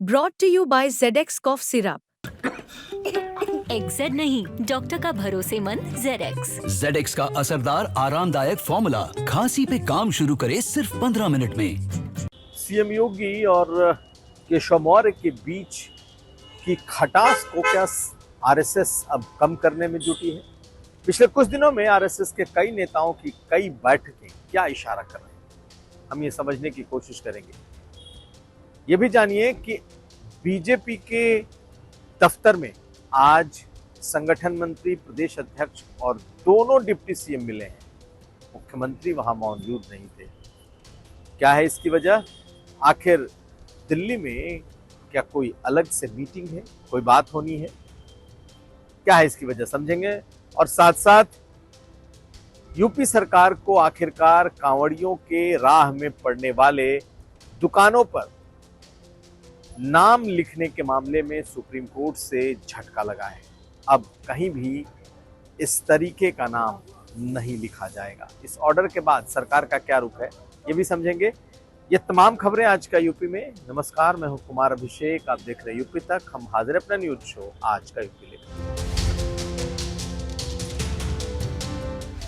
Brought to you by ZX Cough Syrup. XZ नहीं, doctor का भरोसेमंद ZX। ZX का असरदार आरामदायक फॉर्मूला खांसी पे काम शुरू करे सिर्फ 15 मिनट में। सीएम योगी और केशव मौर्य के बीच की खटास को क्या आरएसएस अब कम करने में जुटी है? पिछले कुछ दिनों में आरएसएस के कई नेताओं की कई बैठकें क्या इशारा कर रहे हैं, हम ये समझने की कोशिश करेंगे। ये भी जानिए कि बीजेपी के दफ्तर में आज संगठन मंत्री, प्रदेश अध्यक्ष और दोनों डिप्टी सीएम मिले हैं। मुख्यमंत्री वहां मौजूद नहीं थे। क्या है इसकी वजह? आखिर दिल्ली में क्या कोई अलग से मीटिंग है, कोई बात होनी है? क्या है इसकी वजह, समझेंगे। और साथ साथ यूपी सरकार को आखिरकार कांवड़ियों के राह में पड़ने वाले दुकानों पर नाम लिखने के मामले में सुप्रीम कोर्ट से झटका लगा है। अब कहीं भी इस तरीके का नाम नहीं लिखा जाएगा। इस ऑर्डर के बाद सरकार का क्या रुख है, ये भी समझेंगे। ये तमाम खबरें आज का यूपी में। नमस्कार, मैं हूं कुमार अभिषेक, आप देख रहे हैं यूपी तक। हम हाजिर अपना न्यूज शो आज का यूपी लेकर।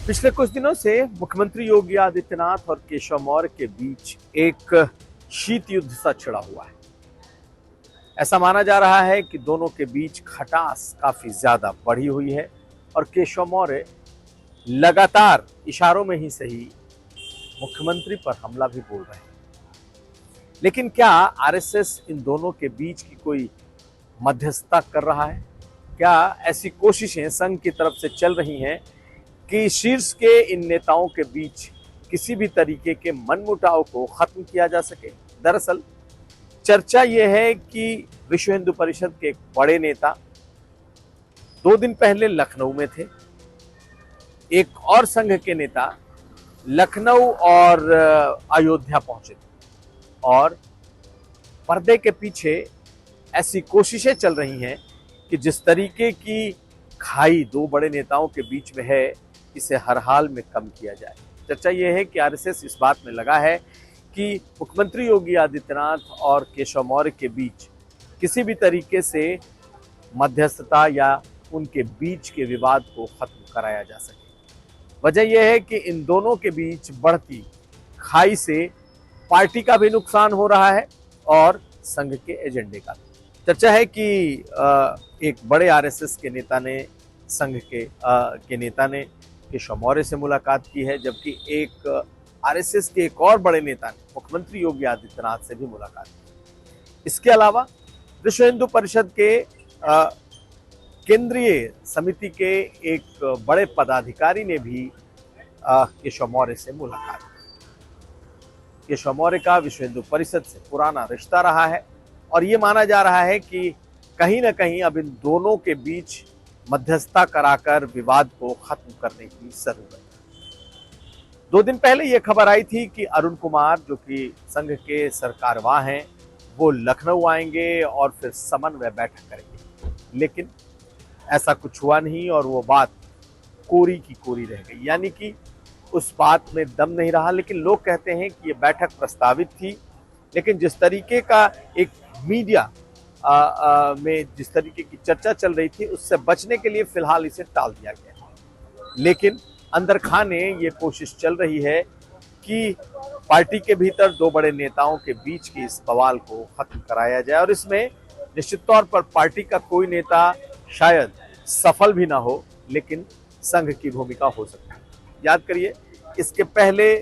पिछले कुछ दिनों से मुख्यमंत्री योगी आदित्यनाथ और केशव मौर्य के बीच एक शीत युद्ध सा छिड़ा हुआ है। ऐसा माना जा रहा है कि दोनों के बीच खटास काफी ज्यादा बढ़ी हुई है और केशव मौर्य लगातार इशारों में ही सही मुख्यमंत्री पर हमला भी बोल रहे हैं। लेकिन क्या आरएसएस इन दोनों के बीच की कोई मध्यस्थता कर रहा है? क्या ऐसी कोशिशें संघ की तरफ से चल रही हैं कि शीर्ष के इन नेताओं के बीच किसी भी तरीके के मनमुटाव को खत्म किया जा सके? दरअसल चर्चा यह है कि विश्व हिंदू परिषद के एक बड़े नेता 2 दिन पहले लखनऊ में थे। एक और संघ के नेता लखनऊ और अयोध्या पहुंचे थे और पर्दे के पीछे ऐसी कोशिशें चल रही हैं कि जिस तरीके की खाई 2 बड़े नेताओं के बीच में है, इसे हर हाल में कम किया जाए। चर्चा यह है कि आरएसएस इस बात में लगा है कि मुख्यमंत्री योगी आदित्यनाथ और केशव मौर्य के बीच किसी भी तरीके से मध्यस्थता या उनके बीच के विवाद को खत्म कराया जा सके। वजह यह है कि इन दोनों के बीच बढ़ती खाई से पार्टी का भी नुकसान हो रहा है और संघ के एजेंडे का भी। चर्चा है कि एक बड़े आरएसएस के नेता ने संघ के नेता ने केशव मौर्य से मुलाकात की है, जबकि एक आरएसएस के एक और बड़े नेता ने मुख्यमंत्री योगी आदित्यनाथ से भी मुलाकात की। इसके अलावा विश्व हिंदू परिषद के केंद्रीय समिति के एक बड़े पदाधिकारी ने भी केशव मौर्य से मुलाकात की। केशव मौर्य का विश्व हिंदू परिषद से पुराना रिश्ता रहा है और ये माना जा रहा है कि कहीं ना कहीं अब इन दोनों के बीच मध्यस्थता कराकर विवाद को खत्म करने की जरूरत है। 2 दिन पहले यह खबर आई थी कि अरुण कुमार, जो कि संघ के सरकारवाह हैं, वो लखनऊ आएंगे और फिर समन्वय बैठक करेंगे। लेकिन ऐसा कुछ हुआ नहीं और वो बात कोरी की कोरी रह गई, यानी कि उस बात में दम नहीं रहा। लेकिन लोग कहते हैं कि ये बैठक प्रस्तावित थी, लेकिन जिस तरीके का एक मीडिया में जिस तरीके की चर्चा चल रही थी, उससे बचने के लिए फिलहाल इसे टाल दिया गया। लेकिन अंदर खाने ये कोशिश चल रही है कि पार्टी के भीतर 2 बड़े नेताओं के बीच की इस बवाल को खत्म कराया जाए और इसमें निश्चित तौर पर पार्टी का कोई नेता शायद सफल भी ना हो, लेकिन संघ की भूमिका हो सकती है। याद करिए, इसके पहले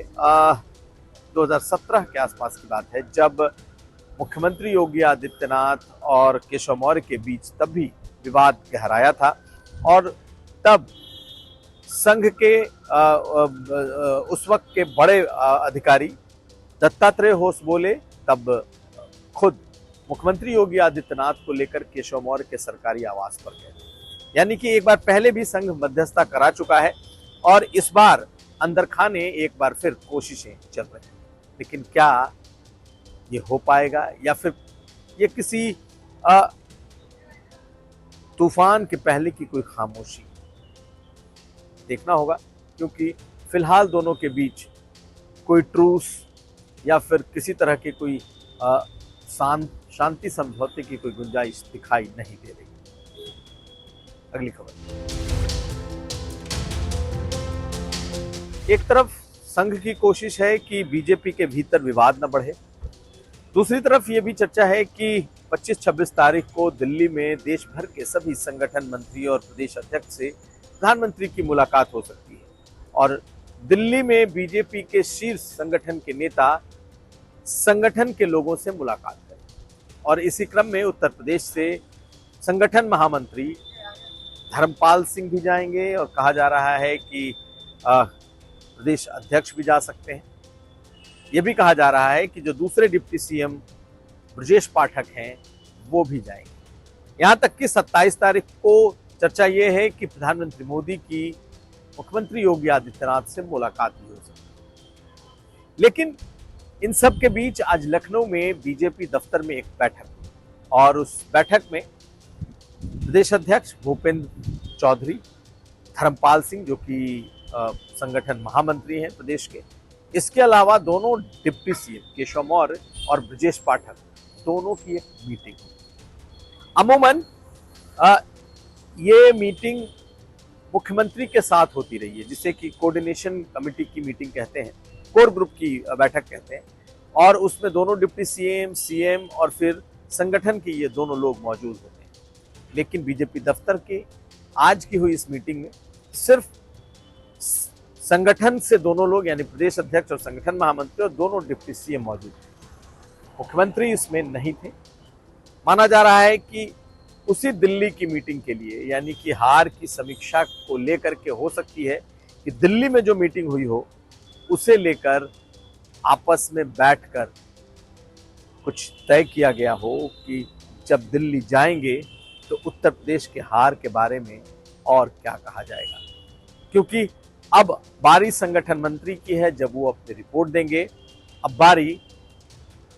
2017 के आसपास की बात है, जब मुख्यमंत्री योगी आदित्यनाथ और केशव मौर्य के बीच तब भी विवाद गहराया था और तब संघ के उस वक्त के बड़े अधिकारी दत्तात्रेय होसबोले तब खुद मुख्यमंत्री योगी आदित्यनाथ को लेकर केशव मौर्य के सरकारी आवास पर गए। यानी कि एक बार पहले भी संघ मध्यस्थता करा चुका है और इस बार अंदर खाने एक बार फिर कोशिशें चल रही हैं। लेकिन क्या ये हो पाएगा या फिर ये किसी तूफान के पहले की कोई खामोशी? देखना होगा, क्योंकि फिलहाल दोनों के बीच कोई ट्रूस या फिर किसी तरह की कोई शांति समझौते की कोई गुंजाइश दिखाई नहीं दे रही। अगली खबर। एक तरफ संघ की कोशिश है कि बीजेपी के भीतर विवाद न बढ़े, दूसरी तरफ ये भी चर्चा है कि 25-26 तारीख को दिल्ली में देश भर के सभी संगठन मंत्री और प्रदेश अध्यक्ष से प्रधानमंत्री की मुलाकात हो सकती है और दिल्ली में बीजेपी के शीर्ष संगठन के नेता संगठन के लोगों से मुलाकात करें और इसी क्रम में उत्तर प्रदेश से संगठन महामंत्री धर्मपाल सिंह भी जाएंगे और कहा जा रहा है कि प्रदेश अध्यक्ष भी जा सकते हैं। यह भी कहा जा रहा है कि जो दूसरे डिप्टी सीएम ब्रजेश पाठक हैं वो भी जाएंगे। यहां तक कि 27 तारीख को चर्चा ये है कि प्रधानमंत्री मोदी की मुख्यमंत्री योगी आदित्यनाथ से मुलाकात भी हो सकती है। लेकिन इन सब के बीच आज लखनऊ में बीजेपी दफ्तर में एक बैठक हुई और उस बैठक में प्रदेश अध्यक्ष भूपेंद्र चौधरी, धर्मपाल सिंह जो कि संगठन महामंत्री हैं प्रदेश के, इसके अलावा दोनों डिप्टी सीएम केशव मौर्य और ब्रजेश पाठक दोनों की एक मीटिंग हुई। अमूमन ये मीटिंग मुख्यमंत्री के साथ होती रही है, जिसे कि कोऑर्डिनेशन कमेटी की मीटिंग कहते हैं, कोर ग्रुप की बैठक कहते हैं, और उसमें दोनों डिप्टी सीएम और फिर संगठन के ये दोनों लोग मौजूद होते हैं। लेकिन बीजेपी दफ्तर के आज की हुई इस मीटिंग में सिर्फ संगठन से दोनों लोग यानी प्रदेश अध्यक्ष और संगठन महामंत्री और दोनों डिप्टी सीएम मौजूद थे। मुख्यमंत्री इसमें नहीं थे। माना जा रहा है कि उसी दिल्ली की मीटिंग के लिए यानी कि हार की समीक्षा को लेकर के हो सकती है कि दिल्ली में जो मीटिंग हुई हो उसे लेकर आपस में बैठकर कुछ तय किया गया हो कि जब दिल्ली जाएंगे तो उत्तर प्रदेश के हार के बारे में और क्या कहा जाएगा, क्योंकि अब बारी संगठन मंत्री की है जब वो अपनी रिपोर्ट देंगे, अब बारी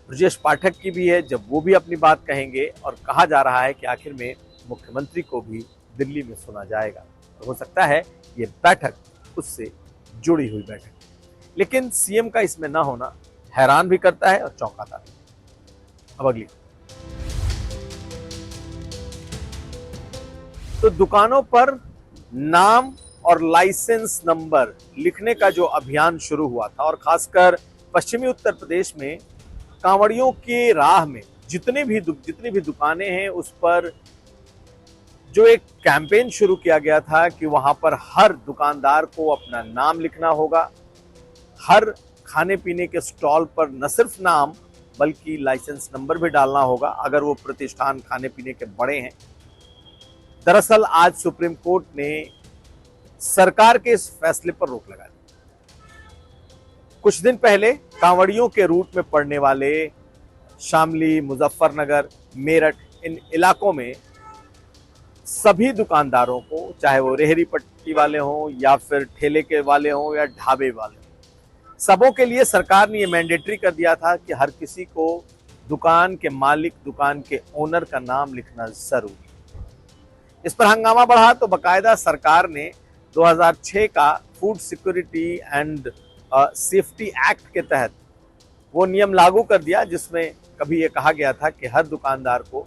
ब्रजेश पाठक की भी है जब वो भी अपनी बात कहेंगे, और कहा जा रहा है कि आखिर में मुख्यमंत्री को भी दिल्ली में सुना जाएगा। तो हो सकता है ये बैठक उससे जुड़ी हुई बैठक, लेकिन सीएम का इसमें ना होना हैरान भी करता है और चौंकाता भी। अब अगली, तो दुकानों पर नाम और लाइसेंस नंबर लिखने का जो अभियान शुरू हुआ था और खासकर पश्चिमी उत्तर प्रदेश में कांवड़ियों के राह में जितनी भी दुकानें हैं उस पर जो एक कैंपेन शुरू किया गया था कि वहां पर हर दुकानदार को अपना नाम लिखना होगा, हर खाने पीने के स्टॉल पर न सिर्फ नाम बल्कि लाइसेंस नंबर भी डालना होगा अगर वो प्रतिष्ठान खाने पीने के बड़े हैं। दरअसल आज सुप्रीम कोर्ट ने सरकार के इस फैसले पर रोक लगा दी। कुछ दिन पहले कांवड़ियों के रूट में पड़ने वाले शामली, मुजफ्फरनगर, मेरठ, इन इलाकों में सभी दुकानदारों को, चाहे वो रेहड़ी पट्टी वाले हों या फिर ठेले के वाले हों या ढाबे वाले हों, सबों के लिए सरकार ने ये मैंडेटरी कर दिया था कि हर किसी को दुकान के मालिक, दुकान के ओनर का नाम लिखना जरूरी। इस पर हंगामा बढ़ा तो बकायदा सरकार ने 2006 का food security and safety act के तहत वो नियम लागू कर दिया जिसमें कभी ये कहा गया था कि हर दुकानदार को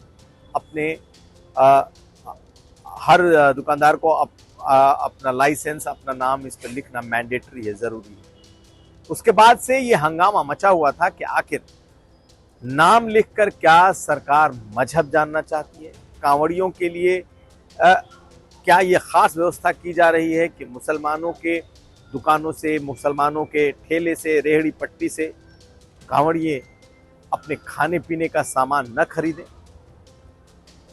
अपना लाइसेंस, अपना नाम इस पर लिखना मैंडेटरी है, जरूरी है। उसके बाद से ये हंगामा मचा हुआ था कि आखिर नाम लिखकर क्या सरकार मजहब जानना चाहती है? कांवड़ियों के लिए क्या ये खास व्यवस्था की जा रही है कि मुसलमानों के दुकानों से, मुसलमानों के ठेले से, रेहड़ी पट्टी से कांवड़िए अपने खाने पीने का सामान न खरीदें?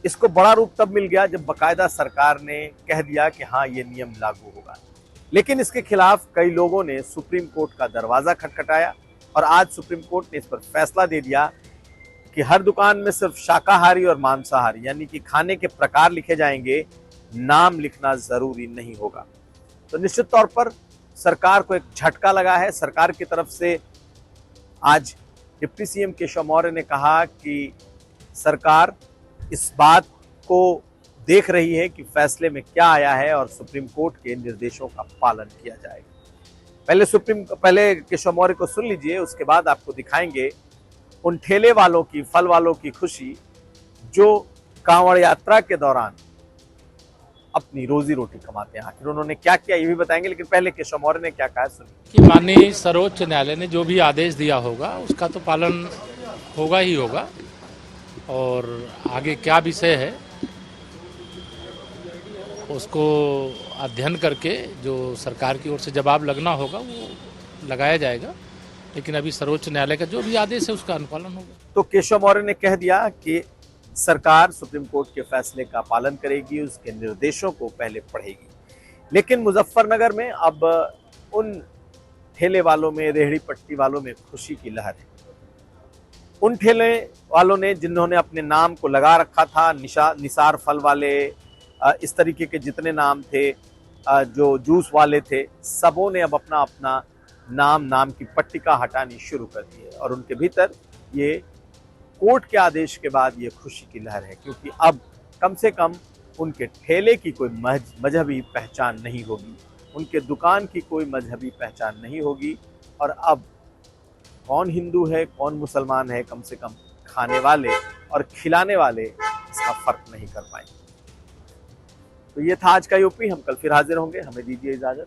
इसको बड़ा रूप तब मिल गया जब बकायदा सरकार ने कह दिया कि हाँ ये नियम लागू होगा। लेकिन इसके खिलाफ कई लोगों ने सुप्रीम कोर्ट का दरवाजा खटखटाया और आज सुप्रीम कोर्ट ने इस पर फैसला दे दिया कि हर दुकान में सिर्फ शाकाहारी और मांसाहारी यानी कि खाने के प्रकार लिखे जाएंगे, नाम लिखना जरूरी नहीं होगा। तो निश्चित तौर पर सरकार को एक झटका लगा है। सरकार की तरफ से आज डिप्टी सीएम केशव मौर्य ने कहा कि सरकार इस बात को देख रही है कि फैसले में क्या आया है और सुप्रीम कोर्ट के निर्देशों का पालन किया जाएगा। पहले केशव मौर्य को सुन लीजिए, उसके बाद आपको दिखाएंगे उन ठेले वालों की, फल वालों की खुशी जो कांवड़ यात्रा के दौरान अपनी रोजी रोटी कमाते हैं। आखिर उन्होंने क्या किया ये भी बताएंगे, लेकिन पहले केशव मौर्य ने क्या कहा सुनिए। कि माननीय सर्वोच्च न्यायालय ने जो भी आदेश दिया होगा उसका तो पालन होगा ही होगा, और आगे क्या विषय है उसको अध्ययन करके जो सरकार की ओर से जवाब लगना होगा वो लगाया जाएगा, लेकिन अभी सर्वोच्च न्यायालय का जो भी आदेश है उसका अनुपालन होगा। तो केशव मौर्य ने कह दिया कि सरकार सुप्रीम कोर्ट के फैसले का पालन करेगी, उसके निर्देशों को पहले पढ़ेगी। लेकिन मुजफ्फरनगर में अब उन ठेले वालों में, रेहड़ी पट्टी वालों में खुशी की लहर है। उन ठेले वालों ने जिन्होंने अपने नाम को लगा रखा था, निसार फल वाले, इस तरीके के जितने नाम थे, जो जूस वाले थे, सबों ने अब अपना अपना नाम की पट्टिका हटानी शुरू कर दी है। और उनके भीतर ये कोर्ट के आदेश के बाद ये खुशी की लहर है, क्योंकि अब कम से कम उनके ठेले की कोई मजहबी पहचान नहीं होगी, उनके दुकान की कोई मजहबी पहचान नहीं होगी। और अब कौन हिंदू है, कौन मुसलमान है, कम से कम खाने वाले और खिलाने वाले इसका फर्क नहीं कर पाएंगे। तो ये था आज का यूपी। हम कल फिर हाजिर होंगे, हमें दीजिए इजाजत।